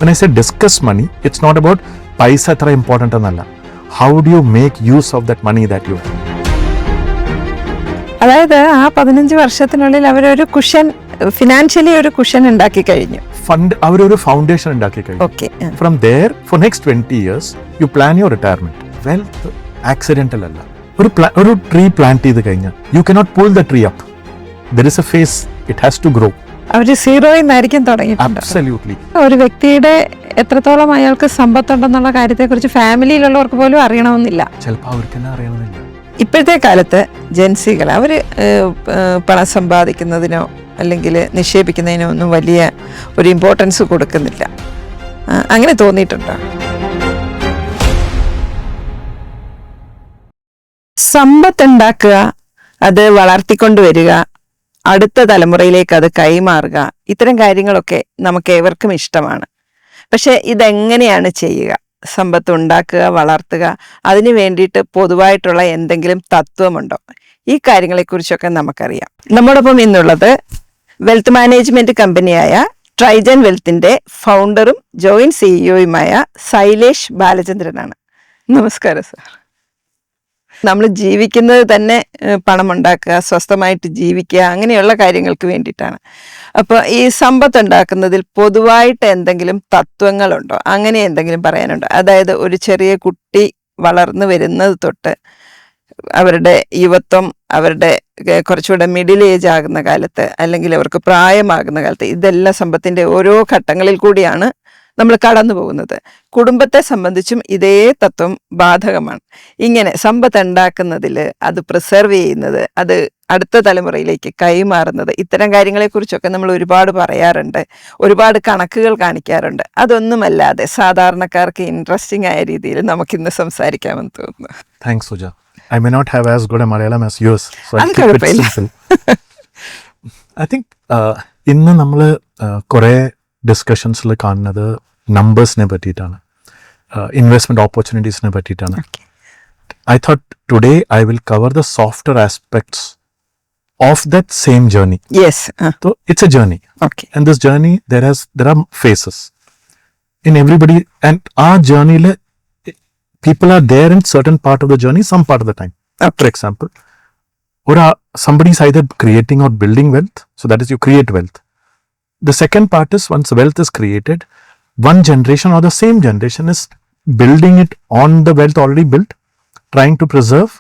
When I say discuss money, it's not about paisa etra important annalla. How do you make use of that money that you have? അതായത് ആ 15 വർഷത്തിനുള്ളിൽ അവരൊരു cushion, financially ഒരു cushion ഉണ്ടാക്കി കഴിഞ്ഞു. Fund അവരൊരു foundation ഉണ്ടാക്കി കഴിഞ്ഞു. Okay. From there for next 20 years you plan your retirement. Wealth accidental അല്ല. ഒരു ട്രീ പ്ലാന്റ് ചെയ്ത് കഴിഞ്ഞാൽ you cannot pull the tree up. There is a phase it has to grow. അവര് സീറോയിൽ നിന്നായിരിക്കും തുടങ്ങിയിട്ടുണ്ട്. Absolutely. ഒരു വ്യക്തിയുടെ എത്രത്തോളം അയാൾക്ക് സമ്പത്തുണ്ടെന്നുള്ള കാര്യത്തെക്കുറിച്ച് ഫാമിലിയിലുള്ളവർക്ക് പോലും അറിയണമെന്നില്ല. ചിലപ്പോൾ അവർക്ക് തന്നെ അറിയണമെന്നില്ല. ഇപ്പോഴത്തെ കാലത്ത് ജൻസികൾ അവർ പണം സമ്പാദിക്കുന്നതിനോ അല്ലെങ്കിൽ നിക്ഷേപിക്കുന്നതിനോ ഒന്നും വലിയ ഒരു ഇമ്പോർട്ടൻസ് കൊടുക്കുന്നില്ല. അങ്ങനെ തോന്നിയിട്ടുണ്ടോ? സമ്പത്തുണ്ടാക്കുക, അത് വളർത്തിക്കൊണ്ടുവരിക, അടുത്ത തലമുറയിലേക്ക് അത് കൈമാറുക, ഇത്തരം കാര്യങ്ങളൊക്കെ നമുക്ക് ഏവർക്കും ഇഷ്ടമാണ്. പക്ഷെ ഇതെങ്ങനെയാണ് ചെയ്യുക? സമ്പത്ത് ഉണ്ടാക്കുക, വളർത്തുക, അതിന് വേണ്ടിയിട്ട് പൊതുവായിട്ടുള്ള എന്തെങ്കിലും തത്വമുണ്ടോ? ഈ കാര്യങ്ങളെക്കുറിച്ചൊക്കെ നമുക്കറിയാം. നമ്മോടൊപ്പം ഇന്നുള്ളത് വെൽത്ത് മാനേജ്മെന്റ് കമ്പനിയായ ട്രൈജൻ വെൽത്തിന്റെ ഫൗണ്ടറും ജോയിന്റ് സിഇഒയുമായ സൈലേഷ് ബാലചന്ദ്രനാണ്. നമസ്കാരം സാർ. നമ്മൾ ജീവിക്കുന്നത് തന്നെ പണമുണ്ടാക്കുക, സ്വസ്ഥമായിട്ട് ജീവിക്കുക, അങ്ങനെയുള്ള കാര്യങ്ങൾക്ക് വേണ്ടിയിട്ടാണ്. അപ്പോൾ ഈ സമ്പത്ത് ഉണ്ടാക്കുന്നതിൽ പൊതുവായിട്ട് എന്തെങ്കിലും തത്വങ്ങളുണ്ടോ? അങ്ങനെ എന്തെങ്കിലും പറയാനുണ്ടോ? അതായത് ഒരു ചെറിയ കുട്ടി വളർന്നു വരുന്നത് തൊട്ട് അവരുടെ യുവത്വം, അവരുടെ കുറച്ചുകൂടെ മിഡിൽ ഏജ് ആകുന്ന കാലത്ത്, അല്ലെങ്കിൽ അവർക്ക് പ്രായമാകുന്ന കാലത്ത്, ഇതെല്ലാം സമ്പത്തിൻ്റെ ഓരോ ഘട്ടങ്ങളിൽ കൂടിയാണ് നമ്മൾ കടന്നു പോകുന്നത്. കുടുംബത്തെ സംബന്ധിച്ചും ഇതേ തത്വം ബാധകമാണ്. ഇങ്ങനെ സമ്പത്ത് ഉണ്ടാക്കുന്നതിൽ, അത് പ്രിസർവ് ചെയ്യുന്നത്, അത് അടുത്ത തലമുറയിലേക്ക് കൈമാറുന്നത്, ഇത്തരം കാര്യങ്ങളെക്കുറിച്ചൊക്കെ നമ്മൾ ഒരുപാട് പറയാറുണ്ട്, ഒരുപാട് കണക്കുകൾ കാണിക്കാറുണ്ട്. അതൊന്നുമല്ലാതെ സാധാരണക്കാർക്ക് ഇൻട്രസ്റ്റിംഗ് ആയ രീതിയിൽ നമുക്കിന്ന് സംസാരിക്കാമെന്ന് തോന്നുന്നു. Thanks Suja. I may not have as good a Malayalam as yours, so I'll keep it simple. I think ഇന്ന് നമ്മൾ കുറേ ഡിസ്കഷൻസിൽ കാണുന്നത് നമ്പേഴ്സിനെ പറ്റിയിട്ടാണ്, ഇൻവെസ്റ്റ്മെൻറ്റ് ഓപ്പർച്യൂണിറ്റീസിനെ പറ്റിയിട്ടാണ്. I thought today I will cover the softer aspects of that same journey. Yes. So it's a journey. Okay. And this journey, there are phases in everybody, and our journey, people are there in certain part of the journey, some part of the time. Okay. For example, or somebody is either creating or building wealth, so that is you create wealth. The second part is once wealth is created, one generation or the same generation is building it on the wealth already built, trying to preserve,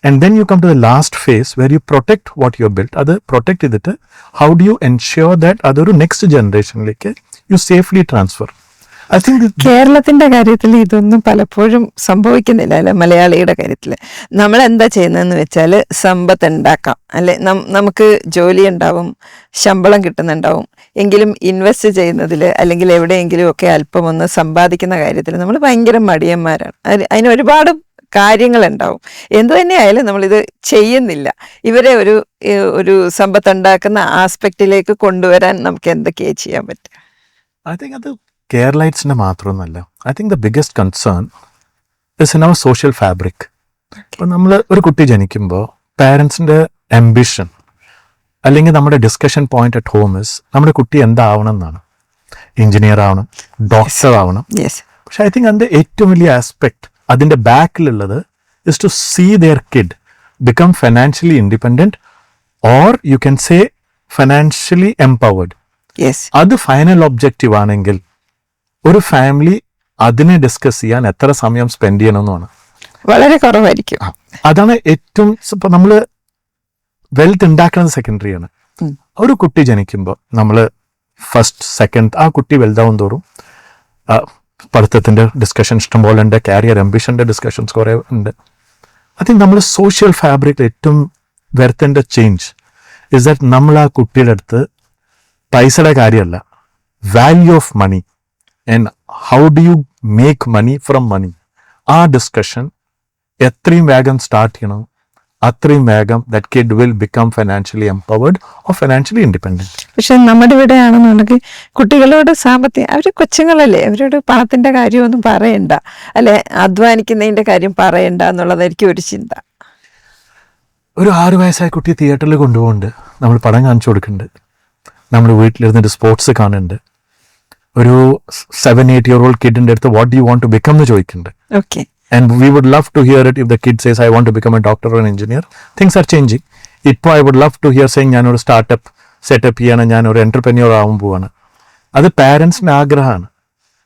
and then you come to the last phase where you protect what you have built. Adu protect idittu how do you ensure that adu next generation like you safely transfer? I think കേരളത്തിന്റെ കാര്യത്തിൽ ഇതൊന്നും പലപ്പോഴും സംഭവിക്കുന്നില്ല അല്ലെ? മലയാളിയുടെ കാര്യത്തിൽ നമ്മൾ എന്താ ചെയ്യുന്നതെന്ന് വെച്ചാൽ സമ്പത്ത് ഉണ്ടാക്കാം, അല്ലെ? നമുക്ക് ജോലി ഉണ്ടാവും, ശമ്പളം കിട്ടുന്നുണ്ടാവും, എങ്കിലും ഇൻവെസ്റ്റ് ചെയ്യുന്നതിൽ അല്ലെങ്കിൽ എവിടെയെങ്കിലും ഒക്കെ അല്പം ഒന്ന് സമ്പാദിക്കുന്ന കാര്യത്തിൽ നമ്മൾ ഭയങ്കര മടിയന്മാരാണ്. അതിന് ഒരുപാട് കാര്യങ്ങളുണ്ടാവും. എന്തു തന്നെയായാലും നമ്മളിത് ചെയ്യുന്നില്ല. ഇവരെ ഒരു സമ്പത്ത് ഉണ്ടാക്കുന്ന ആസ്പെക്റ്റിലേക്ക് കൊണ്ടുവരാൻ നമുക്ക് എന്തൊക്കെയാണ് ചെയ്യാൻ പറ്റുക? I think അത് കേരളൈറ്റ്സിൻ്റെ മാത്രമൊന്നുമല്ല. I think the biggest concern is in our social fabric. ഇപ്പം നമ്മൾ ഒരു കുട്ടി ജനിക്കുമ്പോൾ പാരൻസിൻ്റെ ആംബിഷൻ അല്ലെങ്കിൽ നമ്മുടെ discussion point at home is നമ്മുടെ കുട്ടി എന്താവണം എന്നാണ്. എഞ്ചിനീയർ ആവണം, ഡോക്ടർ ആവണം. പക്ഷെ ഐ തിങ്ക് അതിൻ്റെ ഏറ്റവും വലിയ ആസ്പെക്ട് അതിൻ്റെ ബാക്കിലുള്ളത് is to see their kid become financially independent or you can say financially empowered. അത് ഫൈനൽ ഒബ്ജക്റ്റീവ് ആണെങ്കിൽ ഒരു ഫാമിലി അതിനെ ഡിസ്കസ് ചെയ്യാൻ എത്ര സമയം സ്പെൻഡ് ചെയ്യണമെന്നാണ് വളരെ കുറവായിരിക്കും. അതാണ് ഏറ്റവും. ഇപ്പം നമ്മൾ വെൽത്ത് ഉണ്ടാക്കുന്നത് സെക്കൻഡറി ആണ്. ഒരു കുട്ടി ജനിക്കുമ്പോൾ നമ്മൾ ഫസ്റ്റ് സെക്കൻഡ് ആ കുട്ടി വലുതാവും തോറും പഠിത്തത്തിൻ്റെ ഡിസ്കഷൻ ഇഷ്ടംപോലെ ഉണ്ട്, കാരിയർ ആംബിഷൻ്റെ ഡിസ്കഷൻസ് കുറേ ഉണ്ട്. ഐ തിങ്ക് നമ്മൾ സോഷ്യൽ ഫാബ്രിക്കിൽ ഏറ്റവും വരുത്തേണ്ട ചേഞ്ച് ഇസ് ദാറ്റ് നമ്മൾ ആ കുട്ടിയുടെ അടുത്ത് പൈസയുടെ കാര്യമല്ല, value of money and how do you make money from money, ആ ഡിസ്കഷൻ എത്രയും വേഗം സ്റ്റാർട്ട് ചെയ്യണം, അത്രയും വേഗം that kid will become financially empowered or financially independent. പക്ഷെ നമ്മുടെ ഇവിടെ ആണെന്നുണ്ടെങ്കിൽ കുട്ടികളോട് സാമ്പത്തികം, അവർ കൊച്ചുങ്ങളല്ലേ, അവരോട് പണത്തിൻ്റെ കാര്യമൊന്നും പറയണ്ട, അല്ലെ അധ്വാനിക്കുന്നതിൻ്റെ കാര്യം പറയണ്ട എന്നുള്ളതായിരിക്കും ഒരു ചിന്ത. ഒരു 6 വയസ്സായ കുട്ടി തിയേറ്ററിൽ കൊണ്ടുപോകുന്നുണ്ട്, നമ്മൾ പടം കാണിച്ചു കൊടുക്കുന്നുണ്ട്, നമ്മൾ വീട്ടിലിരുന്നിട്ട് സ്പോർട്സ് കാണുന്നുണ്ട്. ഒരു 7-8-year-old കിഡിന്റെ അടുത്ത് what do you want to become എന്ന് ചോദിക്കുന്നുണ്ട്. Okay. And we would love to hear it if the kid says, I want to become a doctor or an engineer. Things are changing. ഇപ്പോൾ I would love to hear saying, ഞാനൊരു startup setup ചെയ്യാണ്, ഞാനൊരു എന്റർപ്രന്യൂർ ആവാൻ പോവാണ്. അത് പാരൻസിൻ്റെ ആഗ്രഹമാണ്.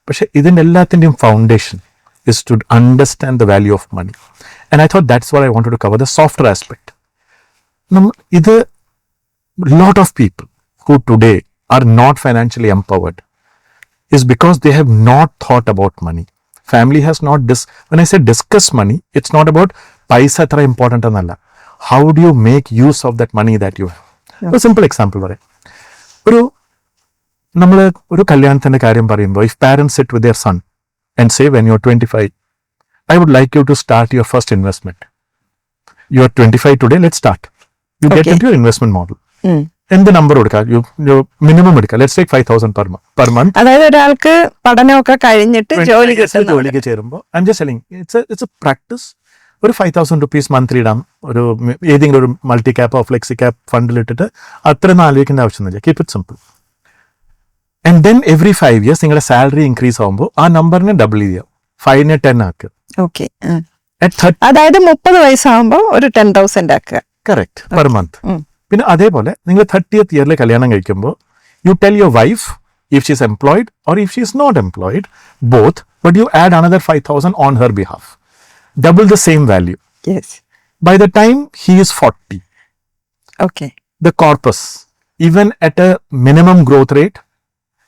പക്ഷെ ഇതിൻ്റെ എല്ലാത്തിൻ്റെയും foundation is to understand the value of money. And I thought that's what I wanted to cover the software aspect. ഇത് lot of people who today are not financially empowered is because they have not thought about money. Family has not when I say discuss money, it's not about paisa thara important annalla. How do you make use of that money that you have? Yeah. A simple example പറയാം. ഒരു കല്യാണത്തിന്റെ കാര്യം പറയുമ്പോൾ if parents sit with their son and say when you're 25, I would like you to start your first investment. You are 25 today, let's start. You get into your investment model. എന്ത് number കൊടുക്കാം, minimum എടുക്കാം. Let's take 5,000 per month. അതായത് ഒരാൾക്ക് പഠനമൊക്കെ കഴിഞ്ഞിട്ട് ജോലിക്ക് ചേരുമ്പോൾ I am just telling it's a practice. ഒരു 5,000 rupees മന്ത്ലി ഇടാം, ഒരു ഏതെങ്കിലും ഒരു മൾട്ടി ക്യാപ്പോ ഫ്ലെക്സി ക്യാപ്പ് ഫണ്ടിൽ ഇട്ടിട്ട് അത്രയൊന്നും ആലോചിക്കേണ്ട ആവശ്യമൊന്നുമില്ല. Keep it simple. And then every 5 years നിങ്ങളുടെ സാലറി ഇൻക്രീസ് ആകുമ്പോൾ ആ നമ്പറിനെ ഡബിൾ ചെയ്യാം, 5നെ 10 ആക്കുക. ഓക്കെ. അതായത് 30 വയസ്സാകുമ്പോൾ ഒരു 10,000 ആക്കുക. Correct, per month. പിന്നെ അതേപോലെ നിങ്ങൾ 30th year കല്യാണം കഴിക്കുമ്പോൾ you tell your wife if she is employed or if she is not employed, both, but you add another 5,000 on her behalf. Double the same value. Yes. By the time he is 40, okay, the corpus, even at a minimum growth rate,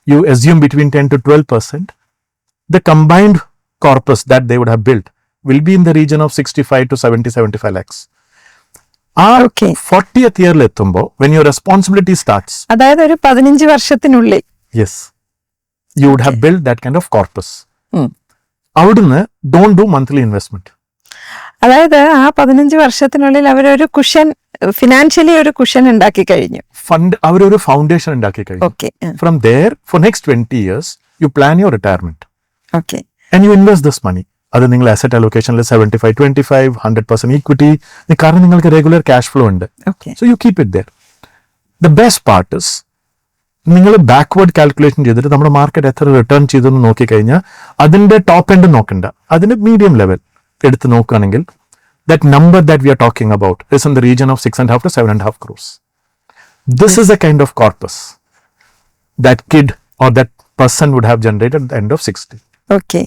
you assume between 10 to 12%, the combined corpus that they would have built will be in the region of 65 to 75 lakhs. Okay. 40th year എത്തുമ്പോൾ when your responsibility starts, അതായത് ഒരു 15 വർഷത്തിനുള്ളിൽ, yes, you would have built that kind of corpus. അവിടുന്ന് don't do monthly investment. അതായത് ആ 15 വർഷത്തിനുള്ളിൽ അവരൊരു cushion, financially ഒരു കുഷൻ ഉണ്ടാക്കി കഴിഞ്ഞു. ഫണ്ട്, അവരൊരു ഫൗണ്ടേഷൻ ഉണ്ടാക്കി കഴിഞ്ഞു. Okay. From there, for next 20 years, you plan your retirement. Okay. And you invest this money. അത് നിങ്ങൾ അസറ്റ് അലോക്കേഷനിൽ 75-25, 100% ഈക്വിറ്റി, കാരണം നിങ്ങൾക്ക് റെഗുലർ ക്യാഷ് ഫ്ലോ ഉണ്ട്. So you keep it there. The best part is നിങ്ങൾ backward calculation ചെയ്തിട്ട് നമ്മുടെ market എത്ര return ചെയ്തെന്ന് നോക്കിക്കഴിഞ്ഞാൽ അതിന്റെ ടോപ്പ് എൻഡ് നോക്കണ്ട, അതിന്റെ മീഡിയം ലെവൽ എടുത്ത് നോക്കുകയാണെങ്കിൽ that number that we are talking about is in the region of 6.5 to 7.5 crores. This is a kind of corpus that kid or that person would have generated at the end of 60. Okay.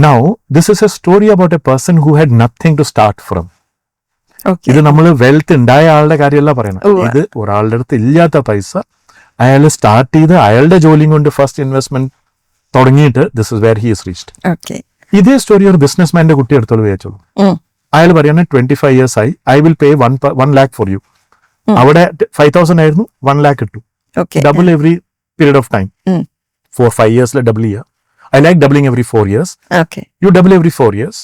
Now, this is a story about a person who had nothing to start from. Okay. ഇത് നമ്മൾ wealth ഉണ്ടായ ആളുടെ കാര്യമല്ല പറയുന്നത്. ഇത് ഒരാളുടെ അടുത്ത് ഇല്ലാത്ത പൈസ അയാൾ സ്റ്റാർട്ട് ചെയ്ത് അയാളുടെ ജോലിയും കൊണ്ട് ഫസ്റ്റ് ഇൻവെസ്റ്റ്മെന്റ് തുടങ്ങിയിട്ട് this is where he is reached. Okay. ഇതേ സ്റ്റോറി ഒരു ബിസിനസ്മാന്റെ കുട്ടി എടുത്തോളൂ വിചാരിച്ചോളൂ. അയാൾ പറയുന്നത് 25 years ആയി, I will pay 1 lakh for you. അവിടെ 5,000 ആയിരുന്നു, 1 lakh ഇട്ടു. Double every period of time. 4-5 years double ചെയ്യുക. I like doubling every 4 years. Okay. You double every 4 years,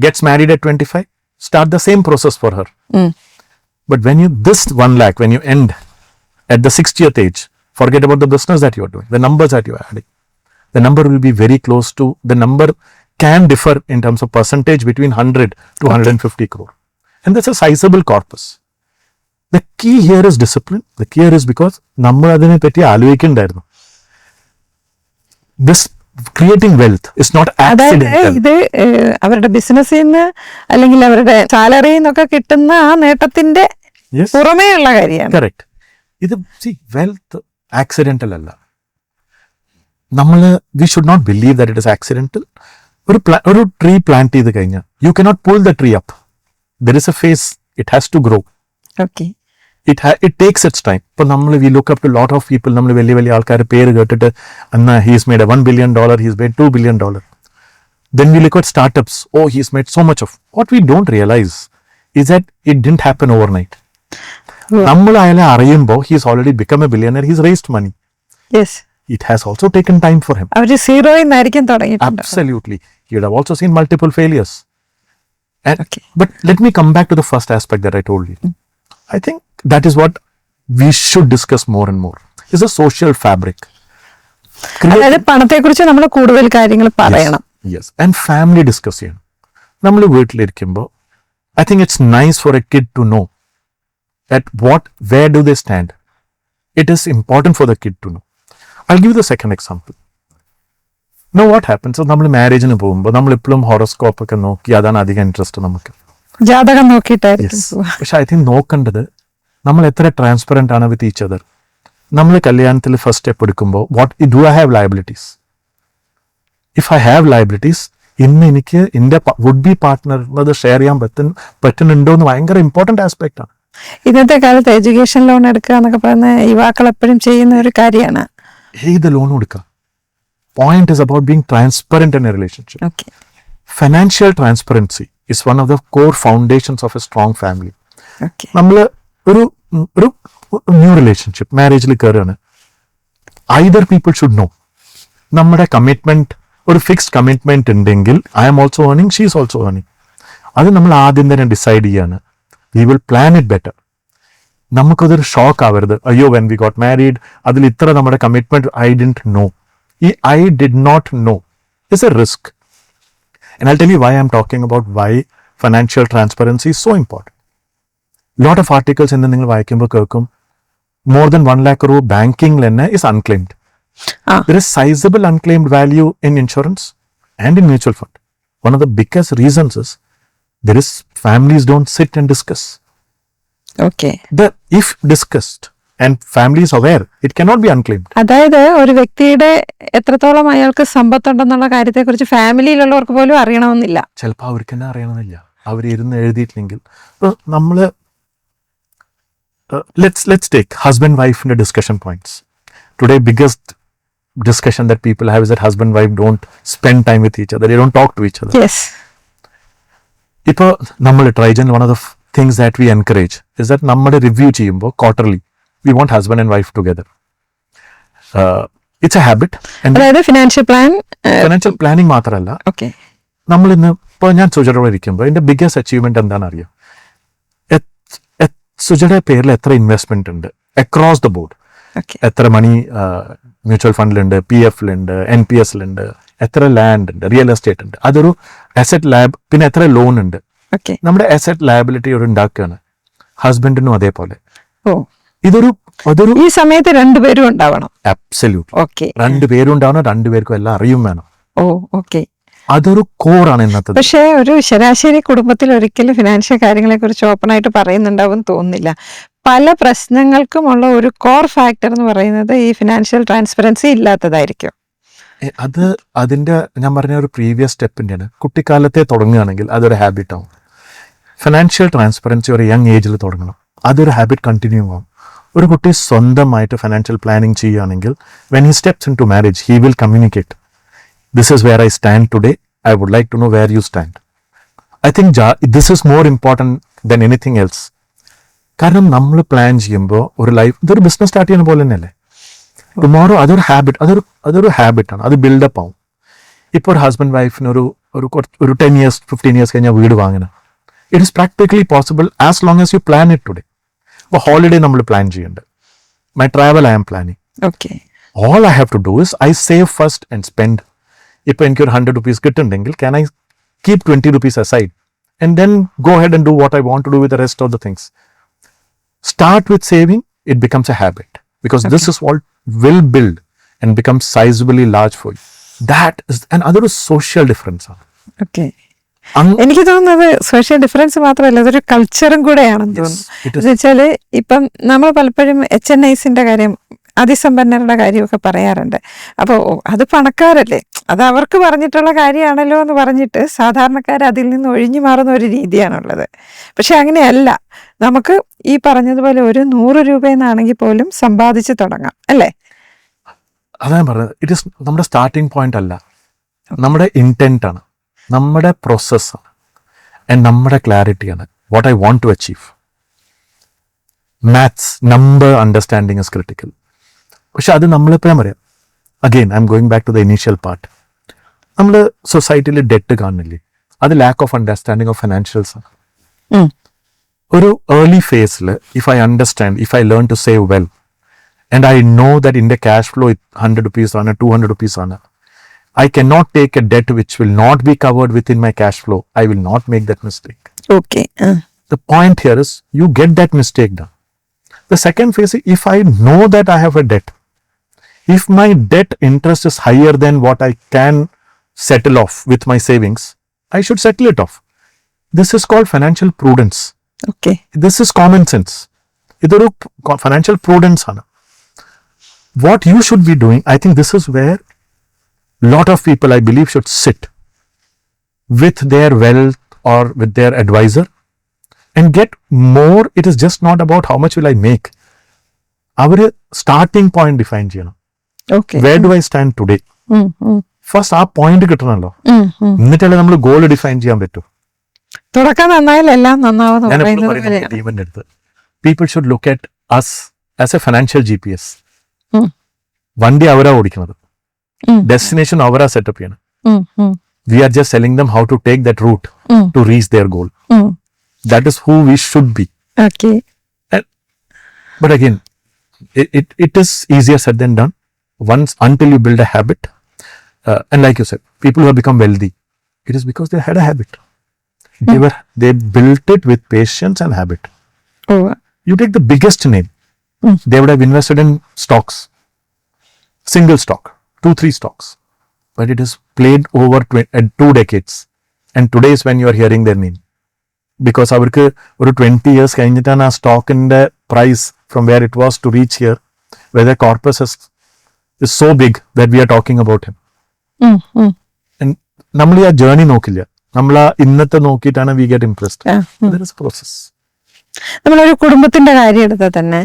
gets married at 25, start the same process for her. But when you, this 1 lakh, when you end at the 60th age, forget about the business that you are doing, the numbers that you are adding. The number will be very close to, the number can differ in terms of percentage between 100 to 150 crore. And that's a sizable corpus. The key here is discipline. The key here is because നമ്മൾ അതിനെ പറ്റി ആലോചിക്കണ്ടായിരുന്നു. This creating wealth is not accidental. ഇത് അവരുടെ ബിസിനസ്സിൽ നിന്ന് അല്ലെങ്കിൽ അവരുടെ സാലറിയിൽ നിന്നൊക്കെ കിട്ടുന്ന ആ നേട്ടത്തിന്റെ പുറമേയുള്ള കാര്യമാണ്. കറക്റ്റ്. ഇത് വെൽത്ത് ആക്സിഡന്റൽ അല്ല. We should not believe that it is accidental. ഒരു ട്രീ പ്ലാന്റ് ചെയ്ത് കഴിഞ്ഞാൽ you cannot pull the tree up. There is a phase, it has to grow. Okay. It takes its time. ഇപ്പൊ we look up to a lot of people. നമ്മൾ വലിയ വലിയ ആൾക്കാർ പേര് കേട്ടിട്ട് അന്ന് he's made $1 billion, he's made $2 billion. Then we look at startups. Oh, he's made so much of. What we don't realize is that it didn't happen overnight. നമ്മൾ അയാളെ അറിയുമ്പോൾ he's already become a billionaire. He's raised money. Yes. It has also taken time for him. അവര് സീറോയിൽ നിന്നായിരിക്കും തുടങ്ങിയിട്ടുണ്ട്. Absolutely. He would have also seen multiple failures. And, okay. But let me come back to the first aspect that I told you. I think that is what we should discuss more and more. Is a social fabric. അതായത് പണത്തെക്കുറിച്ച് നമ്മൾ കൂടുതൽ കാര്യങ്ങൾ പറയണം. Yes. And family discuss ചെയ്യണം. നമ്മൾ വീട്ടിലിരിക്കുമ്പോൾ I think it's nice for a kid to know that where do they stand. It is important for the kid to know. I'll give you the second example. No what happens, നമ്മൾ മാരേജിന് പോകുമ്പോൾ നമ്മൾ എപ്പോഴും horoscope ഒക്കെ നോക്കി അതാണ് അധികം interest നമുക്ക്. ജാതകം നോക്കിയിട്ടായിരിക്കും. പക്ഷെ ഐ തിങ്ക് നോക്കേണ്ടത് നമ്മൾ എത്ര ട്രാൻസ്പെറന്റ് ആണ് വിത്ത് ഈച്ച് അതർ. നമ്മൾ കല്യാണത്തിൽ ഫസ്റ്റ് സ്റ്റെപ്പ് എടുക്കുമ്പോൾ do I have liabilities? If I have liabilities, ഇന്ന് എനിക്ക് എൻ്റെ വുഡ് ബി പാർട്ട്ണറിനത് ഷെയർ ചെയ്യാൻ പറ്റുന്നുണ്ടോ എന്ന് ഭയങ്കര ഇമ്പോർട്ടൻ്റ് ആസ്പെക്ട് ആണ്. ഇന്നത്തെ കാലത്ത് എഡ്യൂക്കേഷൻ ലോൺ എടുക്കുക എന്നൊക്കെ പറയുന്ന യുവാക്കൾ എപ്പോഴും ചെയ്യുന്ന ഒരു കാര്യമാണ്. ഏത് ലോണും എടുക്കാം. Point is about being transparent in a relationship. Okay. Financial transparency is one of the core foundations of a strong family. Okay. നമ്മൾ ഒരു ന്യൂ റിലേഷൻഷിപ്പ് മാരേജിൽ കയറുകയാണ്, ഐദർ പീപ്പിൾ ഷുഡ് നോ നമ്മുടെ കമ്മിറ്റ്മെന്റ് ഒരു ഫിക്സ്ഡ് കമ്മിറ്റ്മെന്റ് ഉണ്ടെങ്കിൽ I am also earning, she is also earning. അത് നമ്മൾ ആദ്യം തന്നെ ഡിസൈഡ് ചെയ്യാണ്. We will plan it better. നമുക്കതൊരു ഷോക്ക് ആവരുത്, അയ്യോ വെൻ വി ഗോട്ട് മാരീഡ് അതിൽ ഇത്ര നമ്മുടെ കമ്മിറ്റ്മെന്റ് ഐ ഡിഡ്ന്റ് നോ. ഈ I did not know is a risk. And I'll tell you why I'm talking about why financial transparency is so important. Lot of articles in the നിങ്ങൾ വായിക്കുമ്പോൾ കേൾക്കും more than 1 lakh crore banking തന്നെ is unclaimed. There is sizable unclaimed value in insurance and in mutual fund. One of the biggest reasons is there is families don't sit and discuss. Okay. If discussed and family is aware, it cannot be unclaimed. അതായത് ഒരു വ്യക്തിയുടെ എത്രത്തോളം അയാൾക്ക് സമ്പത്തുണ്ടെന്നുള്ള കാര്യത്തെക്കുറിച്ച് ഫാമിലിയിലുള്ളവർക്ക് പോലും അറിയണമെന്നില്ല. ചിലപ്പോൾ അവർക്ക് തന്നെ അറിയണമെന്നില്ല, അവർ ഇരുന്ന് എഴുതിയിട്ടില്ലെങ്കിൽ. ഇപ്പോൾ നമ്മള് let's take husband wife in the discussion points. Today biggest discussion that people have is that husband wife don't spend time with each other, they don't talk to each other. Yes. ഇപ്പോൾ നമ്മൾ Trigen, one of the things that we encourage is that നമ്മുടെ review ചെയ്യുമ്പോൾ quarterly we want husband and wife together. It's a habit. അതായത് financial planning മാത്രമല്ല, okay, നമ്മൾ ഇന്ന് ഇപ്പോൾ ഞാൻ സുജയോടെ ഇരിക്കുമ്പോൾ എൻ്റെ ബിഗ്ഗസ്റ്റ് അച്ചീവ്മെന്റ് എന്താണെന്ന് അറിയാം. സുജയുടെ പേരിൽ എത്ര ഇൻവെസ്റ്റ്മെന്റ് ഉണ്ട് അക്രോസ് ദ ബോർഡ്, എത്ര മണി മ്യൂച്വൽ ഫണ്ടിലുണ്ട്, PF-ലുണ്ട്, NPS-ലുണ്ട്, എത്ര ലാൻഡ് ഉണ്ട്, റിയൽ എസ്റ്റേറ്റ് ഉണ്ട്, അതൊരു അസറ്റ് ലാബ്, പിന്നെ എത്ര ലോൺ ഉണ്ട്. നമ്മുടെ അസറ്റ് ലയബിലിറ്റി ഒരു ഉണ്ടാക്കുകയാണ്. ഹസ്ബൻഡിനും അതേപോലെ. അതൊരു ഈ സമയത്ത് രണ്ടുപേരും ഉണ്ടാവണം. അബ്സല്യൂട്ട്ലി. ഓക്കെ. രണ്ടുപേരും ഉണ്ടാവണം, രണ്ടുപേർക്കും എല്ലാം അറിയും വേണം. ഓക്കെ. അതൊരു കോറാണ് ഇന്നത്തെ. പക്ഷേ ഒരു ശരാശരി കുടുംബത്തിൽ ഒരിക്കലും ഫിനാൻഷ്യൽ കാര്യങ്ങളെ കുറിച്ച് ഓപ്പൺ ആയിട്ട് പറയുന്നുണ്ടാവും തോന്നുന്നില്ല. പല പ്രശ്നങ്ങൾക്കുമുള്ള ഒരു കോർ ഫാക്ടർ എന്ന് പറയുന്നത് ഈ ഫിനാൻഷ്യൽ ട്രാൻസ്പെറൻസി ഇല്ലാത്തതായിരിക്കും. അതിന്റെ ഞാൻ പറഞ്ഞ ഒരു പ്രീവിയസ് സ്റ്റെപ്പിൻ്റെയാണ്. കുട്ടിക്കാലത്തെ തുടങ്ങുകയാണെങ്കിൽ അതൊരു ഹാബിറ്റ് ആവും. ഫിനാൻഷ്യൽ ട്രാൻസ്പെറൻസി ഒരു യങ് ഏജിൽ തുടങ്ങണം, അതൊരു ഹാബിറ്റ് കണ്ടിന്യൂ ആവും. ഒരു കുട്ടി സ്വന്തമായിട്ട് ഫിനാൻഷ്യൽ പ്ലാനിങ് ചെയ്യുകയാണെങ്കിൽ when he steps into marriage he will communicate, this is where I stand today, I would like to know where you stand. I think this is more important than anything else. കാരണം നമ്മൾ plan ചെയ്യുമ്പോൾ ഒരു life, ഇതൊരു business start ചെയ്യുന്ന പോലെ തന്നെയല്ലേ. Tomorrow അതൊരു habit, അതൊരു ഹാബിറ്റാണ്, അത് ബിൽഡപ്പ് ആവും. ഇപ്പോൾ ഒരു ഹസ്ബൻഡ് വൈഫിന് ഒരു 10 years 15 years കഴിഞ്ഞാൽ വീട് വാങ്ങണം. It is practically possible as long as you plan it today. ഇപ്പോൾ ഹോളിഡേ നമ്മൾ പ്ലാൻ ചെയ്യുന്നുണ്ട്, my travel I am planning. Okay. All I have to do is I save first and spend. ഇപ്പോൾ എനിക്കൊരു 100 rupees കിട്ടുന്നുണ്ടെങ്കിൽ can I keep 20 rupees aside and then go ahead and do what I want to do with the rest of the things. Start with saving, it becomes a habit because this is what will build and become sizably large for you. That is, and other social difference. Okay. എനിക്ക് തോന്നുന്നത് social difference മാത്രമല്ല, അതൊരു കൾച്ചറും കൂടെയാണെന്ന് തോന്നുന്നു. എന്ന് വെച്ചാല് ഇപ്പം നമ്മൾ പലപ്പോഴും HNIs-ന്റെ കാര്യം, അതിസമ്പന്നരുടെ കാര്യമൊക്കെ പറയാറുണ്ട്. അപ്പോൾ അത് പണക്കാരല്ലേ, അത് അവർക്ക് പറഞ്ഞിട്ടുള്ള കാര്യമാണല്ലോ എന്ന് പറഞ്ഞിട്ട് സാധാരണക്കാർ അതിൽ നിന്ന് ഒഴിഞ്ഞു മാറുന്ന ഒരു രീതിയാണുള്ളത്. പക്ഷെ അങ്ങനെയല്ല, നമുക്ക് ഈ പറഞ്ഞതുപോലെ ഒരു 100 രൂപയെന്നാണെങ്കിൽ പോലും സമ്പാദിച്ച് തുടങ്ങാം, അല്ലേ? അതാണ് പറഞ്ഞത്. ഇറ്റ് ഈസ് നമ്മുടെ സ്റ്റാർട്ടിംഗ് പോയിന്റ് അല്ല, നമ്മുടെ ഇൻറ്റൻറ്റ് ആണ്, നമ്മുടെ പ്രോസസ്സാണ്, ആൻഡ് നമ്മുടെ ക്ലാരിറ്റിയാണ്. What I want to achieve. Maths, number understanding is critical. പക്ഷെ അത് നമ്മളിപ്പോൾ പറയാം, again I am going back to the initial part. നമ്മൾ സൊസൈറ്റിയിൽ ഡെറ്റ് കാണുന്നില്ലേ, അത് lack of understanding of financials ആണ്. ഒരു ഏർലി ഫേസിൽ if I understand, if I learn to save well and I know that in the cash flow 100 rupees ആണ്, 200 rupees ആണ്, I cannot take a debt which will not be covered within my cash flow. I will not make that mistake. Okay. The point here is you get that mistake done. The second phase is if I know that I have a debt, If my debt interest is higher than what I can settle off with my savings, I should settle it off. This is called financial prudence. Okay. This is common sense. ഇതൊരു financial prudence ആണ്. What you should be doing, I think this is where lot of people, I believe, should sit with their wealth or with their advisor and get more. It is just not about how much will I make. Our starting point define ചെയ്യണം. Okay. Where do I stand today? First ആ point കിട്ടണമല്ലോ, എന്നിട്ടല്ലേ നമ്മൾ goal define ചെയ്യാൻ പറ്റൂ. തുടക്കം നന്നായാലും എല്ലാം നന്നാവുന്ന ഞാൻ പറയുന്നത് എപ്പോഴും പോലെയാണ്. ടീമിന്റെ അടുത്ത് people should look at us as a financial GPS. വണ്ടി അവരാ ഓടിക്കുന്നത്, ഡെസ്റ്റിനേഷൻ അവരാ സെറ്റപ്പ് ചെയ്യണം. We are just telling them how to take that route to reach their goal. That is who we should be. Okay. But again, it is easier said than done. Once, until you build a habit, and like you said, people who have become wealthy, it is because they had a habit. They built it with patience and habit. You take the biggest name, they would have invested in stocks, single stock, 2-3 stocks, but it is played over 2 decades, and today is when you are hearing their name, because avarku oru 20 years കഴിഞ്ഞിട്ടാണ് ആ സ്റ്റോക്കിന്റെ price from where it was to reach here, where the corpus is so big that we are talking about him. And നമ്മൾ ആ journey നോക്കില്ല, നമ്മൾ ആ ഇന്നത്തെ നോക്കിയിട്ടാണ് we get impressed. There is a process. നമ്മളൊരു കുടുംബത്തിന്റെ കാര്യം എടുത്താൽ തന്നെ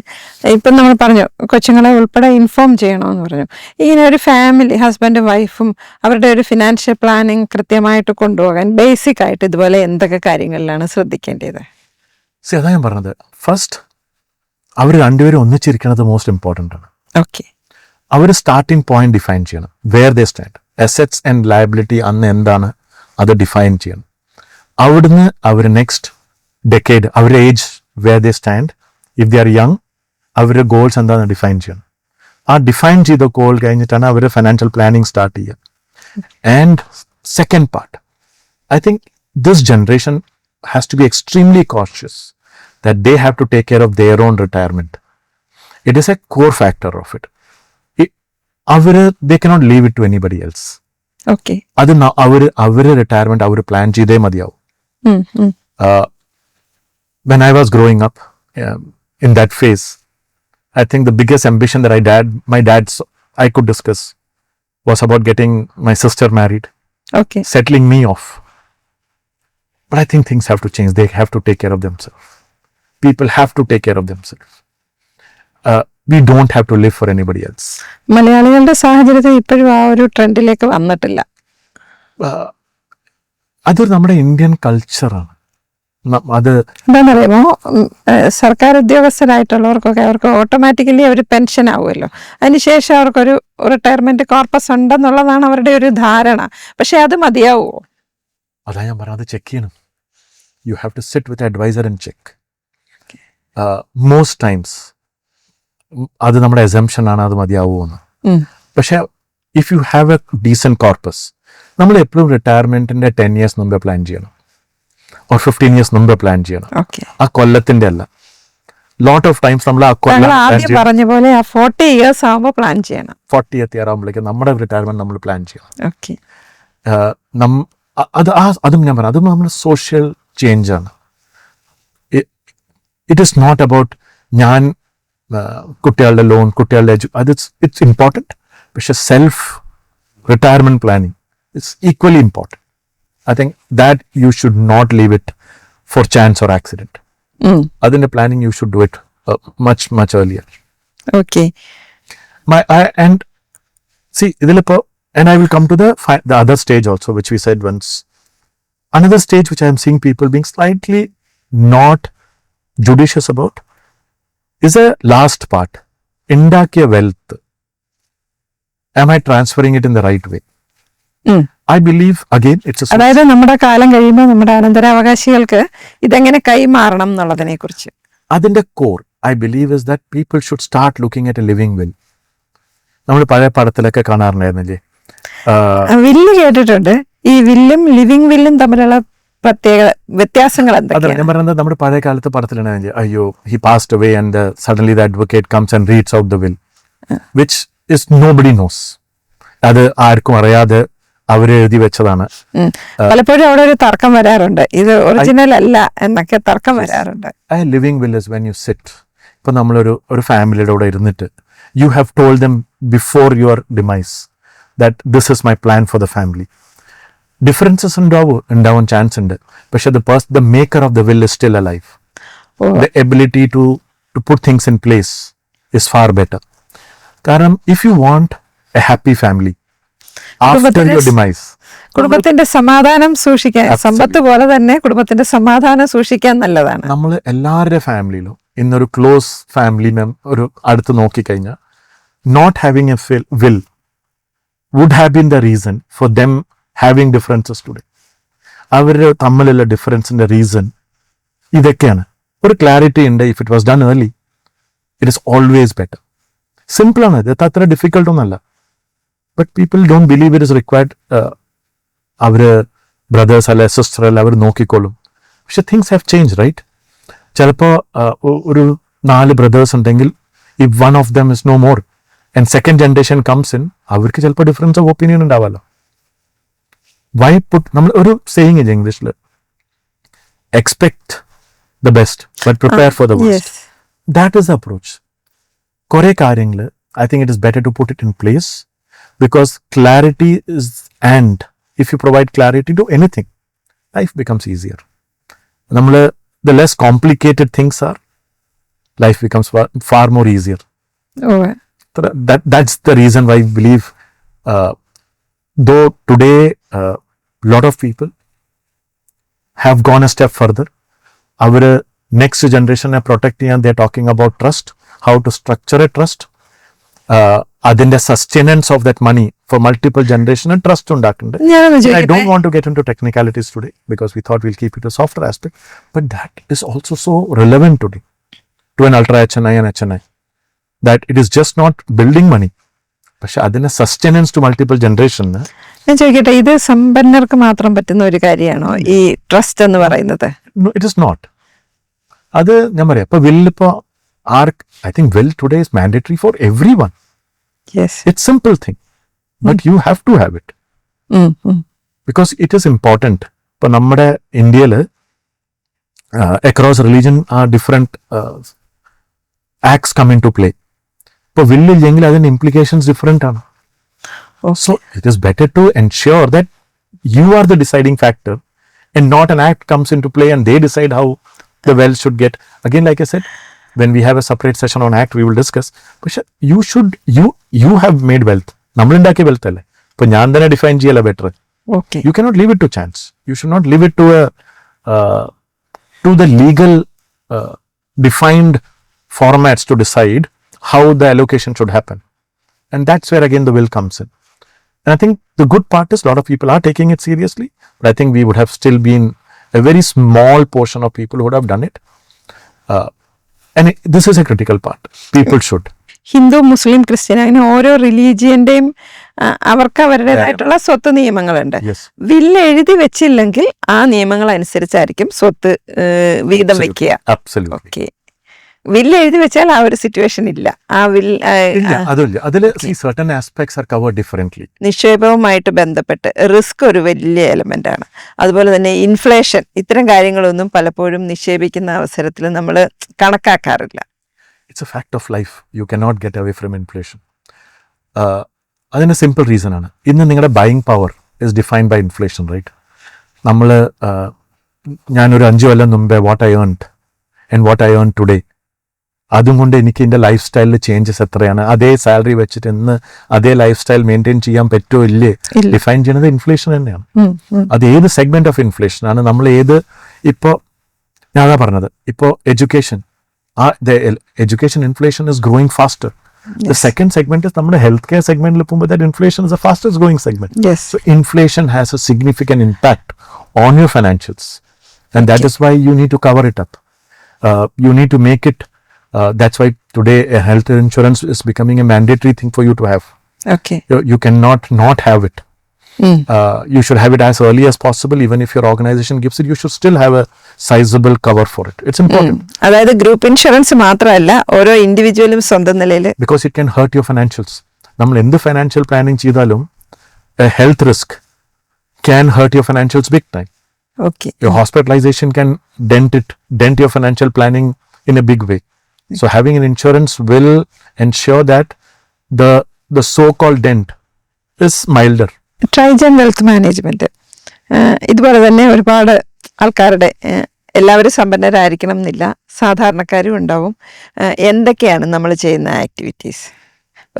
ഇപ്പം നമ്മൾ പറഞ്ഞു കൊച്ചുങ്ങളെ ഉൾപ്പെടെ ഇൻഫോം ചെയ്യണമെന്ന് പറഞ്ഞു. ഇങ്ങനെ ഒരു ഫാമിലി, ഹസ്ബൻഡും വൈഫും അവരുടെ ഒരു ഫിനാൻഷ്യൽ പ്ലാനിങ് കൃത്യമായിട്ട് കൊണ്ടുപോകാൻ ബേസിക് ആയിട്ട് ഇതുപോലെ എന്തൊക്കെ കാര്യങ്ങളിലാണ് ശ്രദ്ധിക്കേണ്ടത്? അതാ ഞാൻ പറഞ്ഞത്, ഫസ്റ്റ് അവർ രണ്ടുപേരും ഒന്നിച്ചിരിക്കുന്നത് മോസ്റ്റ് ഇമ്പോർട്ടൻ്റ് ആണ്. ഓക്കെ. അവർ സ്റ്റാർട്ടിംഗ് പോയിന്റ് ഡിഫൈൻ ചെയ്യണം, where they stand, assets and liability അന്ന് എന്താണ് അത് ഡിഫൈൻ ചെയ്യണം. അവിടുന്ന് അവർ നെക്സ്റ്റ് ഡെക്കേഡ് അവരുടെ age where they stand, if they are young അവരുടെ ഗോൾസ് എന്താണെന്ന് ഡിഫൈൻ ചെയ്യണം. ആ ഡിഫൈൻ ചെയ്ത ഗോൾ കഴിഞ്ഞിട്ടാണ് അവർ ഫിനാൻഷ്യൽ പ്ലാനിങ് സ്റ്റാർട്ട് ചെയ്യുക. And second part, I think this generation has to be extremely cautious that they have to take care of their own retirement. It is a core factor of it. They cannot leave it to anybody else. Okay. അത് അവര് retirement അവർ plan ചെയ്തേ മതിയാവും. When I was growing up, in that phase, I think the biggest ambition that I could discuss was about getting my sister married. Okay. Settling me off. But I think things have to change. They have to take care of themselves. People have to take care of themselves. We don't have to live for anybody else. മലയാളികളുടെ സാഹചര്യത്തിൽ ഇപ്പോഴും ആ ഒരു ട്രെൻഡിലേക്ക് വന്നിട്ടില്ല. അതൊരു നമ്മുടെ Indian കൾച്ചറാണ്. അത് എന്താണെന്നറിയാമോ, സർക്കാർ ഉദ്യോഗസ്ഥരായിട്ടുള്ളവർക്കൊക്കെ അവർക്ക് ഓട്ടോമാറ്റിക്കലി അവർ പെൻഷൻ ആവുമല്ലോ, അതിനുശേഷം അവർക്കൊരു റിട്ടയർമെന്റ് കോർപ്പസ് ഉണ്ടെന്നുള്ളതാണ് അവരുടെ ഒരു ധാരണ. പക്ഷെ അത് മതിയാവുമോ? അതാ ഞാൻ പറഞ്ഞത്, ചെക്ക് ചെയ്യണം. You have to sit with advisor and check. Most times അത് നമ്മുടെ എസംഷൻ ആണ്, അത് മതിയാവുമെന്ന്. പക്ഷെ if you have a decent corpus, നമ്മൾ എപ്പോഴും റിട്ടയർമെന്റിന്റെ 10 years മുമ്പേ പ്ലാൻ ചെയ്യണം, ഓർ 15 years മുമ്പേ പ്ലാൻ ചെയ്യണം. ആ കൊല്ലത്തിന്റെ അല്ല. ലോട്ട് ഓഫ് ടൈംസ് നമ്മൾ പറഞ്ഞ പോലെ 40 years ആവുമ്പോൾ പ്ലാൻ ചെയ്യണം. 40th year ആകുമ്പോഴേക്കും നമ്മുടെ റിട്ടയർമെന്റ് നമ്മൾ പ്ലാൻ ചെയ്യണം. അതും ഞാൻ പറഞ്ഞു, അതും നമ്മുടെ സോഷ്യൽ ചേഞ്ച് ആണ്. ഇറ്റ് ഈസ് നോട്ട് അബൌട്ട് ഞാൻ കുട്ടികളുടെ ലോൺ, കുട്ടികളുടെ ഇറ്റ്സ് ഇമ്പോർട്ടൻറ്റ്. പക്ഷെ self retirement planning it's equally important. I think that you should not leave it for chance or accident. Adinte planning you should do it much earlier. Okay. And see idilippo, and I will come to the other stage also, which we said once. Another stage which I am seeing people being slightly not judicious about is a last part. Indakiya wealth. Am I transferring it in the right way? I believe again it's a അതായത് നമ്മുടെ കാലം കഴിയുമ്പോൾ നമ്മുടെ അനന്തരാവകാശികൾക്ക് ഇതെങ്ങനെ കൈമാറണം എന്നുള്ളതിനെ കുറിച്ച്. അതിന്റെ core I believe is that people should start looking at A living will. നമ്മൾ പഴയ പടത്തിലൊക്കെ കാണാറുണ്ടായിരുന്നില്ലേ, വില്ല് കേട്ടിട്ടുണ്ട്. ഈ വില്ലും ലിവിംഗ് വില്ലും തമ്മിലുള്ള പ്രത്യേക വ്യത്യാസങ്ങൾ എന്തൊക്കെയാണ്? ഞാൻ പറയുന്നത് നമ്മുടെ പഴയ കാലത്തെ പടത്തിലാണ്, അയ്യോ he passed away and suddenly the advocate comes and reads out the will, which is nobody knows. അത് ആർക്കും അറിയാതെ അവര് എഴുതി വെച്ചതാണ്. പലപ്പോഴും അവിടെ ഒരു തർക്കം വരാറുണ്ട്, ഇത് ഒറിജിനൽ അല്ല എന്നൊക്കെ തർക്കം വരാറുണ്ട്. A living will is when you sit. ഇപ്പൊ നമ്മളൊരു ഫാമിലിയുടെ കൂടെ ഇരുന്നിട്ട് you have told them before your demise that this is my plan for the family. Differences ഉണ്ടാവാൻ ചാൻസ് ഉണ്ട്, പക്ഷെ the maker of the will is still alive. The ability to put things in place is far better. കാരണം if you want a happy family after your demise, കുടുംബത്തിന്റെ സമാധാനം സൂക്ഷിക്കാൻ, സമ്പത്ത് പോലെ തന്നെ കുടുംബത്തിന്റെ സമാധാനം സൂക്ഷിക്കാൻ നല്ലതാണ്. നമ്മൾ എല്ലാവരുടെ ഫാമിലിയിലും ഇന്നൊരു ക്ലോസ് ഫാമിലി ഒരു അടുത്ത് നോക്കിക്കഴിഞ്ഞാൽ not having a will would have been the reason for them having differences today. അവരുടെ തമ്മിലുള്ള ഡിഫറൻസിന്റെ റീസൺ ഇതൊക്കെയാണ്. ഒരു ക്ലാരിറ്റി ഉണ്ട്. If it was done early it is always better. സിമ്പിളാണ്, ഇത് അത്ര ഡിഫിക്കൽട്ട് ഒന്നല്ല. But people don't believe it is required. അവര് ബ്രദേഴ്സ് അല്ലെ സിസ്റ്റർ അല്ല അവർ നോക്കിക്കോളും. പക്ഷെ തിങ്സ് ഹാവ് ചേഞ്ച്, റൈറ്റ്? ചിലപ്പോൾ ഒരു 4 ബ്രദേഴ്സ് ഉണ്ടെങ്കിൽ if one of them is no more and second generation comes in, അവർക്ക് ചിലപ്പോൾ ഡിഫറൻസ് ഓഫ് ഒപ്പീനിയൻ ഉണ്ടാവാമല്ലോ. വൈ പുട്ട്, നമ്മൾ ഒരു സേയിങ് ഇല്ല ഇംഗ്ലീഷിൽ, expect the best but prepare for the worst. That is the approach. കുറെ കാര്യങ്ങൾ I think it is better to put it in place because clarity is, and if you provide clarity to anything, life becomes easier. The less complicated things are, life becomes far more easier. That's the reason why I believe though today lot of people have gone a step further, our next generation are protecting and they're talking about trust, how to structure a trust, അതിന്റെ sustenance of that money for multiple generation trust ഉണ്ടാക്കുന്നുണ്ട്. I don't want to get into technicalities today because we thought we'll keep it a softer aspect, but that is also so relevant today to an ultra HNI and HNI that it is just not building money, പക്ഷെ അതിന്റെ സസ്റ്റൈനൻസ് to multiple generation. ഞാൻ ചോദിക്കട്ടെ, ഇത് സമ്പന്നർക്ക് മാത്രം പറ്റുന്ന ഒരു കാര്യമാണോ ഈ ട്രസ്റ്റ് എന്ന് പറയുന്നത്? It is not. അത് ഞാൻ പറയാം, ഇപ്പൊ വില്ലിപ്പോ I think will today is mandatory for everyone. Yes. It's simple thing, but you have to have it. Because it is important. ഇപ്പൊ നമ്മുടെ ഇന്ത്യയിൽ across religion are different acts come into play. ഇപ്പൊ വില്ലില്ലെങ്കിൽ അതിന്റെ implications different ആണ്. So it is better to ensure that you are the deciding factor and not an act comes into play and they decide how the wealth should get. Again, like I said, when we have a separate session on act we will discuss. പക്ഷെ you have made wealth. നമ്മൾ ഉണ്ടാക്കിയ wealth അല്ലേ. ഇപ്പൊ ഞാൻ തന്നെ define ചെയ്യല better. You cannot leave it to chance. You should not leave it to the legal defined formats to decide how the allocation should happen. And that's where again the will comes in. And I think the good part is a lot of people are taking it seriously, but I think we would have still been a very small portion of people who would have done it. And this is a critical part. People should. Hindu, Muslim, Christian അങ്ങനെ ഓരോ റിലീജിയന്റെയും അവർക്ക് അവരുടേതായിട്ടുള്ള സ്വത്ത് നിയമങ്ങളുണ്ട്. വില്ല് എഴുതി വെച്ചില്ലെങ്കിൽ ആ നിയമങ്ങൾ അനുസരിച്ചായിരിക്കും സ്വത്ത് വീതം വെക്കുക. ഓക്കെ, വില്ല് എഴുതി വെച്ചാൽ ആ ഒരു സിറ്റുവേഷൻ ഇല്ല. ആ നിക്ഷേപവുമായിട്ട് ബന്ധപ്പെട്ട് റിസ്ക് ഒരു വലിയ എലമെന്റ് ആണ്. അതുപോലെ തന്നെ ഇൻഫ്ലേഷൻ, ഇത്തരം കാര്യങ്ങളൊന്നും പലപ്പോഴും നിക്ഷേപിക്കുന്ന അവസരത്തിൽ നമ്മൾ കണക്കാക്കാറില്ല. It's a fact of life. You cannot get away from inflation. അതിന് സിമ്പിൾ റീസൺ ആണ്. ഇന്ന് നിങ്ങളുടെ buying power is defined by inflation, right? ഞാനൊരു 5 കൊല്ലം മുമ്പേ what I earned and what I earn today, അതും കൊണ്ട് എനിക്ക് എൻ്റെ ലൈഫ് സ്റ്റൈലിൽ ചേഞ്ചസ് എത്രയാണ്, അതേ സാലറി വെച്ചിട്ട് ഇന്ന് അതേ ലൈഫ് സ്റ്റൈൽ മെയിൻറ്റെയിൻ ചെയ്യാൻ പറ്റുമോ ഇല്ലേ, ഡിഫൈൻ ചെയ്യുന്നത് ഇൻഫ്ലേഷൻ തന്നെയാണ്. അത് ഏത് സെഗ്മെന്റ് ഓഫ് ഇൻഫ്ലേഷൻ ആണ്, നമ്മൾ ഏത്, ഇപ്പോൾ ഞാനാ പറഞ്ഞത്, ഇപ്പോൾ education, the education inflation is growing faster. The second segment is നമ്മുടെ healthcare segment. That inflation is the fastest growing segment. So inflation has a significant impact on your financials, and that is why you need to cover it up. You need to make it. That's why today a health insurance is becoming a mandatory thing for you to have. Okay. You cannot not have it. You should have it as early as possible. Even if your organization gives it, you should still have a sizable cover for it. It's important. അതായത് group insurance മാത്രമല്ല, ഓരോ ഇൻഡിവിജ്വലും സ്വന്തം നിലയിൽ, because it can hurt your financials. നമ്മൾ എന്ത് financial planning ചെയ്താലും a health risk can hurt your financials big time. Okay. Your hospitalization can dent your financial planning in a big way. So having an insurance will ensure that the so-called dent is milder. ട്രൈജൻ wealth management ഇതുപോലെ തന്നെ ഒരുപാട് ആൾക്കാരുടെ എല്ലാവരും സമ്പന്നരായിരിക്കണം എന്നില്ല, സാധാരണക്കാരും ഉണ്ടാവും. എന്തൊക്കെയാണ് നമ്മൾ ചെയ്യുന്ന ആക്ടിവിറ്റീസ്?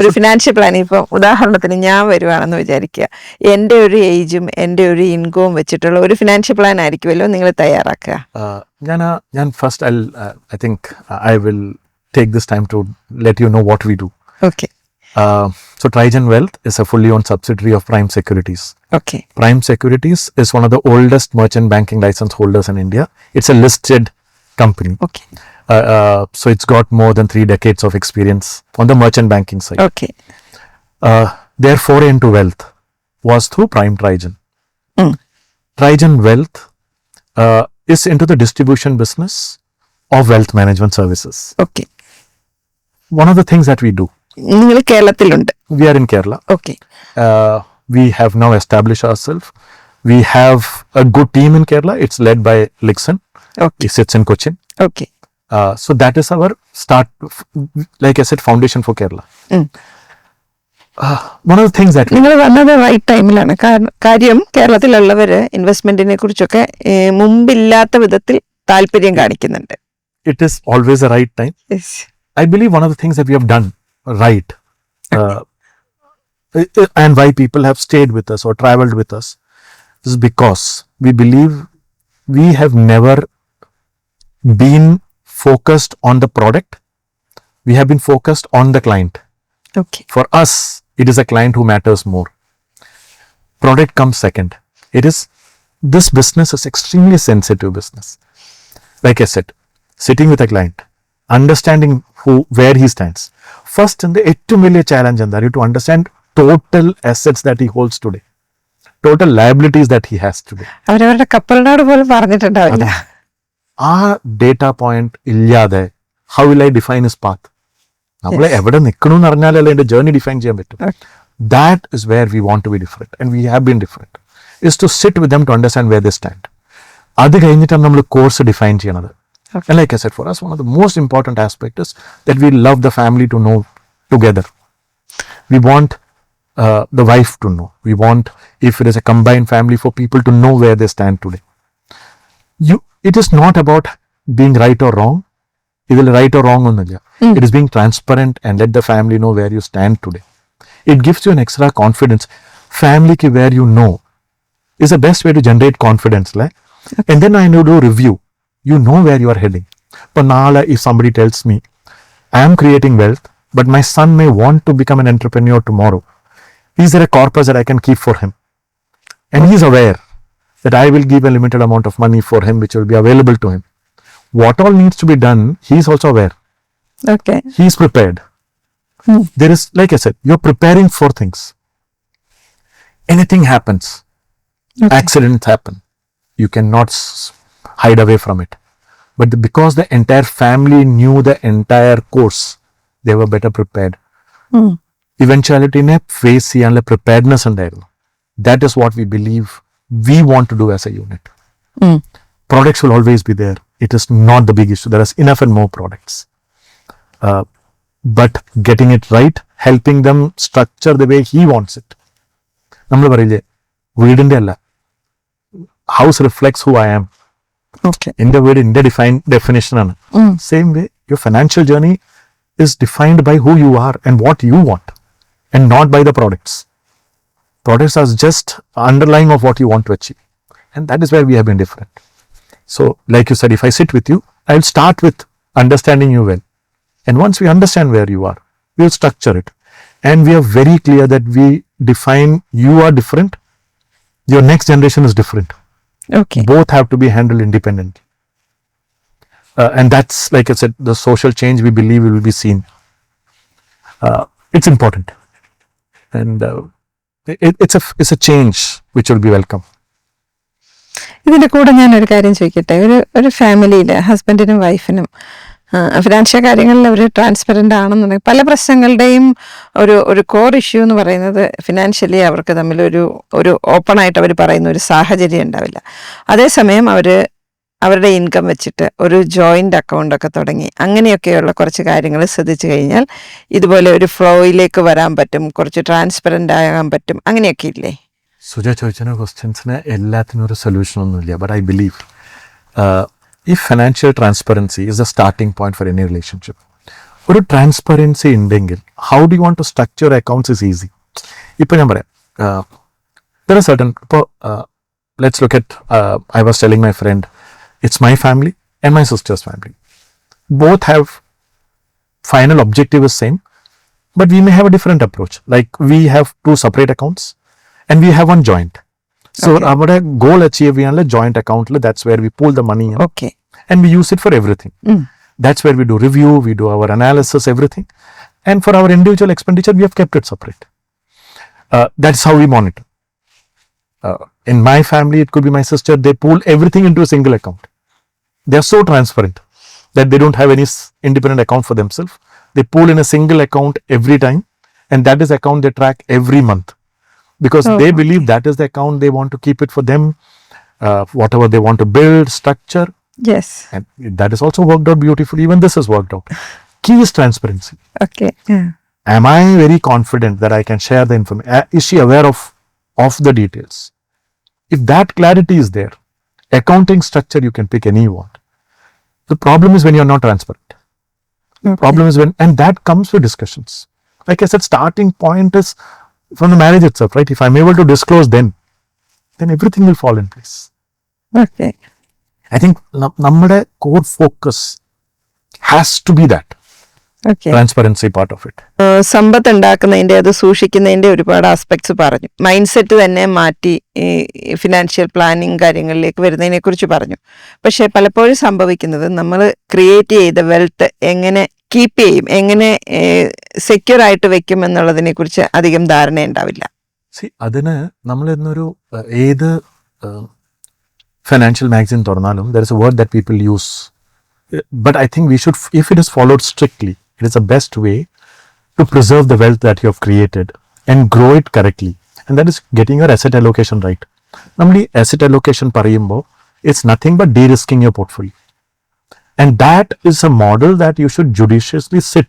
ഒരു ഫിനാൻഷ്യൽ പ്ലാനിങ്, ഇപ്പോൾ ഉദാഹരണത്തിന് ഞാൻ വരുവാണെന്ന് വിചാരിക്കുക, എൻ്റെ ഒരു ഏജും എൻ്റെ ഒരു ഇൻകവും വെച്ചിട്ടുള്ള ഒരു ഫിനാൻഷ്യൽ പ്ലാൻ ആയിരിക്കുമല്ലോ നിങ്ങൾ തയ്യാറാക്കുക. ഞാൻ first I think I will take this time to let you know what we do. Okay. So Trigen Wealth is a fully owned subsidiary of Prime Securities. Okay. Prime Securities is one of the oldest merchant banking license holders in India. It's a listed company. Okay. So it's got more than 3 decades of experience on the merchant banking side. Okay. Their foray into wealth was through Prime Trigen. Trigen Wealth is into the distribution business of wealth management services. Okay. One of the things that we do, നിങ്ങൾ കേരളത്തിലുണ്ട്. we are in Kerala. Okay. We have now established ourselves. We have a good team in Kerala. It's led by Lixon. Okay. He sits in Cochin. Okay. So that is our start, like I said, foundation for Kerala. One of the things that നിങ്ങൾ വന്നത് right ടൈമിലാണ്. കാര്യം കേരളത്തിലുള്ളവര് ഇൻവെസ്റ്റ്മെന്റിനെ കുറിച്ചൊക്കെ മുമ്പില്ലാത്ത വിധത്തിൽ താല്പര്യം കാണിക്കുന്നുണ്ട്. it is always the right time. Yes. I believe one of the things that we have done right, and why people have stayed with us or traveled with us, is because we believe we have never been focused on the product. We have been focused on the client. Okay. For us, it is a client who matters more. Product comes second. This business is extremely sensitive business. Like I said, sitting with a client, understanding where he stands. First, in the ഏറ്റവും വലിയ challenge and that you to understand total assets that he holds today, total liabilities that he has today. അവരവരുടെ കപ്പലിനോട് പോലും പറഞ്ഞിട്ടുണ്ടാവില്ല. ആ data point ഇല്ലാതെ how will I define his path? നമ്മൾ എവിടെ നിൽക്കണമെന്ന് അറിഞ്ഞാലല്ലേ എൻ്റെ ജേർണി ഡിഫൈൻ ചെയ്യാൻ പറ്റും. That is where we want to be different and we have been different, is to sit with them to understand where they stand. അത് കഴിഞ്ഞിട്ടാണ് നമ്മൾ കോഴ്സ് ഡിഫൈൻ ചെയ്യണത്. And like I said, for us, one of the most important aspects is that we love the family to know together. We want the wife to know. We want, if it is a combined family, for people to know where they stand today. It is not about being right or wrong. It will right or wrong on the It is being transparent and let the family know where you stand today. It gives you an extra confidence. Family ki where you know is the best way to generate confidence. Like? And then I do review. You know where you are heading. But now, if somebody tells me, I am creating wealth, but my son may want to become an entrepreneur tomorrow, is there a corpus that I can keep for him? And he is aware that I will give a limited amount of money for him, which will be available to him. What all needs to be done, he is also aware. Okay. He is prepared. There is, like I said, you're preparing for things. Anything happens. Okay. Accidents happen. You cannot hide away from it. But because the entire family knew the entire course, they were better prepared. Eventuality ne face cheyanle preparedness undairunnu. That is what we believe we want to do as a unit. Products will always be there. It is not the big issue. There is enough and more products. But getting it right, helping them structure the way he wants it. നമ്മൾ പറയില്ലേ, വീടിന്റെ അല്ല, house reflects who I am. Okay. എൻ്റെ വീട് എൻ്റെ definition ആണ്. Same way, your financial journey is defined by who you are and what you want, and not by the products. Products are just underlying of what you want to achieve, and that is where we have been different. So, like you said, if I sit with you, I will start with understanding you well, and once we understand where you are, we will structure it, and we are very clear that we define you are different, your next generation is different. Okay. Both have to be handled independently. And that's, like I said, the social change we believe will be seen. It's important. And it's a change which will be welcome. ഇതിൻ്റെ കൂടെ ഞാൻ ഒരു കാര്യം ചോദിക്കട്ടെ. ഒരു ഫാമിലിയിൽ ഹസ്ബൻഡിനും വൈഫിനും financial കാര്യങ്ങളിൽ അവർ transparent ആണെന്നുണ്ടെങ്കിൽ പല പ്രശ്നങ്ങളുടെയും ഒരു കോർ ഇഷ്യൂ എന്ന് പറയുന്നത് ഫിനാൻഷ്യലി അവർക്ക് തമ്മിൽ ഒരു ഓപ്പൺ ആയിട്ട് അവർ പറയുന്ന ഒരു സാഹചര്യം ഉണ്ടാവില്ല. അതേസമയം അവരുടെ ഇൻകം വെച്ചിട്ട് ഒരു ജോയിൻ്റ് അക്കൗണ്ടൊക്കെ തുടങ്ങി അങ്ങനെയൊക്കെയുള്ള കുറച്ച് കാര്യങ്ങൾ ശ്രദ്ധിച്ചു കഴിഞ്ഞാൽ ഇതുപോലെ ഒരു ഫ്ലോയിലേക്ക് വരാൻ പറ്റും, കുറച്ച് ട്രാൻസ്പെറൻ്റ് ആകാൻ പറ്റും, അങ്ങനെയൊക്കെ ഇല്ലേ? സുജ ചോദിച്ച ക്വസ്റ്റ്യൻസിന് എല്ലാത്തിനും ഒരു സൊല്യൂഷൻ ഒന്നുമില്ല. But I believe if financial transparency is the starting point for any relationship, ഒരു ട്രാൻസ്പെറൻസി ഉണ്ടെങ്കിൽ how do you want to structure accounts is easy. ഇപ്പോൾ ഞാൻ പറയാം, ദർ ആർ സർട്ടൻ, ഇപ്പോൾ let's look at, I was telling my friend, it's my family and my sister's family. Both have final objective is same, but we may have a different approach. Like we have 2 separate accounts and we have one joint. So our goal achieve ചെയ്യാനുള്ള joint account, that's where we pull the money in. Okay. And we use it for everything. That's where we do review, we do our analysis, everything. And for our individual expenditure, we have kept it separate. That's how we monitor. In my family, it could be my sister, they pool everything into a single account. They are so transparent that they don't have any independent account for themselves. They pool in a single account every time, and that is the account they track every month. Because they believe that is the account they want to keep it for them, whatever they want to build, structure. Yes. And that is also worked out beautifully. Even this is worked out. Key is transparency. Okay. Yeah. Am I very confident that I can share the information? Is she aware of the details? If that clarity is there, accounting structure you can pick any you want. The problem is when you're not transparent. Okay. Problem is when, and that comes with discussions. Like I said, starting point is from the marriage itself, right? If I'm able to disclose then everything will fall in place. Okay. I think നമ്മുടെ core focus has to be that. Okay. Transparency part of it. സമ്പത്ത് ഉണ്ടാക്കുന്നതിൻ്റെ, അത് സൂക്ഷിക്കുന്നതിൻ്റെ ഒരുപാട് aspects പറഞ്ഞു. Mind set തന്നെ മാറ്റി ഈ financial planning കാര്യങ്ങളിലേക്ക് വരുന്നതിനെ കുറിച്ച് പറഞ്ഞു. പക്ഷെ പലപ്പോഴും സംഭവിക്കുന്നത് നമ്മൾ ക്രിയേറ്റ് ചെയ്ത വെൽത്ത് എങ്ങനെ കീപ്പ് ചെയ്യും, എങ്ങനെ സെക്യൂർ ആയിട്ട് വെക്കും എന്നുള്ളതിനെ കുറിച്ച് അധികം ധാരണ ഉണ്ടാവില്ല. അതിന് നമ്മൾ ഇന്നൊരു ഏത് ഫിനാൻഷ്യൽ മാഗസിൻ തുറന്നാലും there is a word that people use, but I think we should, if it is followed strictly, it is the best way to preserve the wealth that you have created and grow it correctly, and that is getting your asset allocation right. Normally asset allocation പറയുമ്പോൾ it's nothing but de-risking your portfolio, and that is a model that you should judiciously sit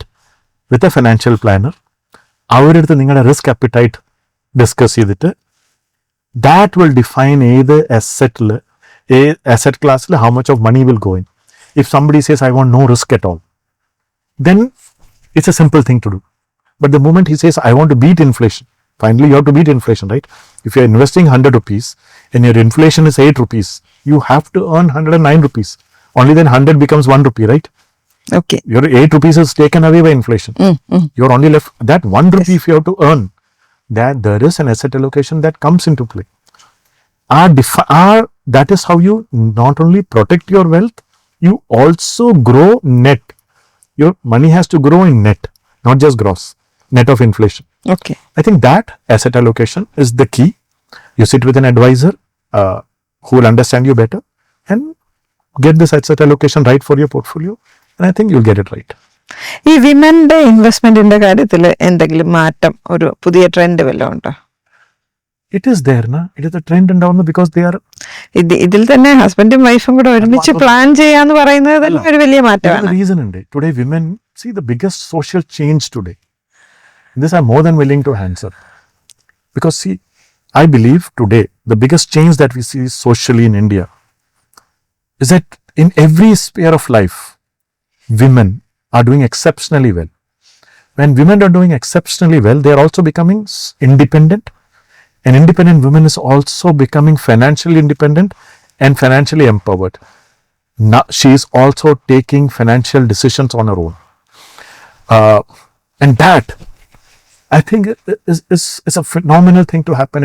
with a financial planner. അവരുടെ അടുത്ത് നിങ്ങളുടെ risk appetite discuss ചെയ്തിട്ട് that will define either asset class how much of money will go in. If somebody says I want no risk at all, then it's a simple thing to do. But the moment he says I want to beat inflation, finally you have to beat inflation, right? If you're investing 100 rupees and your inflation is 8 rupees, you have to earn 109 rupees. Only then 100 becomes 1 rupee, right? Okay. Your 8 rupees is taken away by inflation. You're only left that 1 rupee. If you have to earn that, there is an asset allocation that comes into play. That is how you not only protect your wealth, you also grow net. Your money has to grow in net, not just gross, net of inflation. Okay. I think that asset allocation is the key. You sit with an advisor who will understand you better and get this asset allocation right for your portfolio, and I think you'll get it right. ഈ വിമന്റെ ഇൻവെസ്റ്റ്മെന്റിന്റെ കാര്യത്തിൽ എന്തെങ്കിലും മാറ്റം, ഒരു പുതിയ trend വല്ലതും ഉണ്ടോ? It is there, na? It is a trend and down because they are. ഇതിൽ തന്നെ ഹസ്ബൻഡും വൈഫും കൂടെ ഒരുമിച്ച് പ്ലാൻ ചെയ്യാന്ന് പറയുന്നത് തന്നെ ഒരു വലിയ മാറ്റമാണ്. Reason in it. Today women see the biggest social change today. This I'm more than willing to answer. Because see, I believe today the biggest change that we see socially in India is that in every sphere of life, women are doing exceptionally well. When women are doing exceptionally well, they are also becoming independent. An independent woman is also becoming financially independent and financially empowered. Now, she is also taking financial decisions on her own. And that, I think, is a phenomenal thing to happen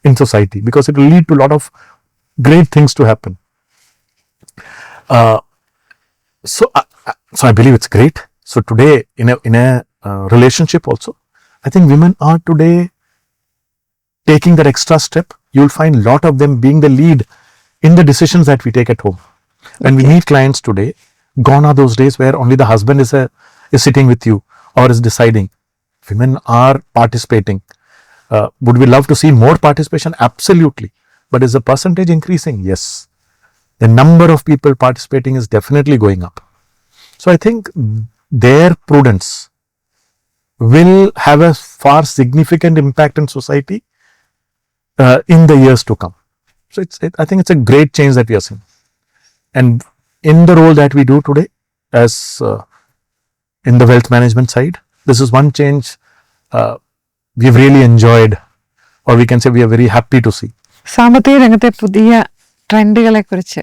in society, because it will lead to a lot of great things to happen. So I believe it's great. So today, in a relationship also, I think women are today taking that extra step. You'll find a lot of them being the lead in the decisions that we take at home. When we meet clients today, Gone are those days where only the husband is sitting with you or is deciding. Women are participating. Would we love to see more participation? Absolutely. But is the percentage increasing? Yes. The number of people participating is definitely going up. So I think their prudence will have a far significant impact in society in the years to come. So I think it's a great change that we are seeing. And in the role that we do today as in the wealth management side, this is one change we've really enjoyed, or we can say we are very happy to see. സാമ്പത്തിക രംഗത്തെ പുതിയ ട്രെൻഡുകളെ കുറിച്ച്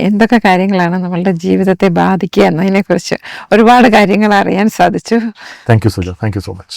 എന്തൊക്കെ കാര്യങ്ങളാണ് നമ്മളുടെ ജീവിതത്തെ ബാധിക്കുക എന്നതിനെ കുറിച്ച് ഒരുപാട് കാര്യങ്ങൾ അറിയാൻ സാധിച്ചു. Thank you, Suja. Thank you so much.